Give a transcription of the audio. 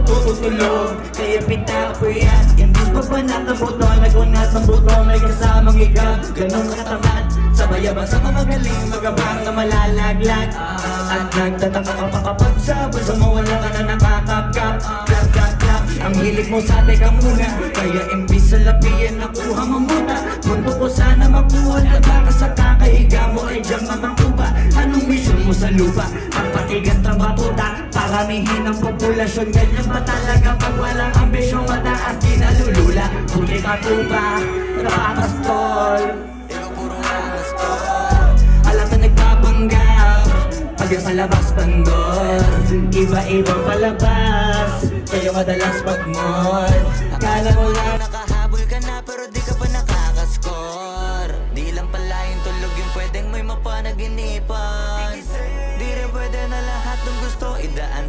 tutulog. Kaya pita ko yan, imbis magbanat ng buto, nagunat ng buto, may kasamang ikaw. Ganun katapat, sabayaban sa mga galing, magabang na malalaglag. At nagtataka ka pa kapag sa bulsa mo wala ka na nakakapkap. Clap, clap, clap, ang hilig mo sa teka muna, kaya imbis sa lapiyan nakuha mo muna. Mundo ko sana makuha, nagkaka sa kakaiga mo ay diyang mamangkuba. Anong mission mo sa lupa? Ang patigas na batuta, paramihin ang populasyon. Ganyan ba talaga pag walang ambisyon? Mataas di nalulula, huli ka tupa, nakakastol. Ikaw puro nakakastol. Alam na nagpapanggap, pag yung sa labas pandor, iba-ibang palabas, kaya madalas pag-mall. Akala mo lang nakahabol ka na pero di ka pa nakakaskor. Di lang pala yung tulog yung pwedeng may mapanaginipan. Di rin pwede na lahat ng gusto idaan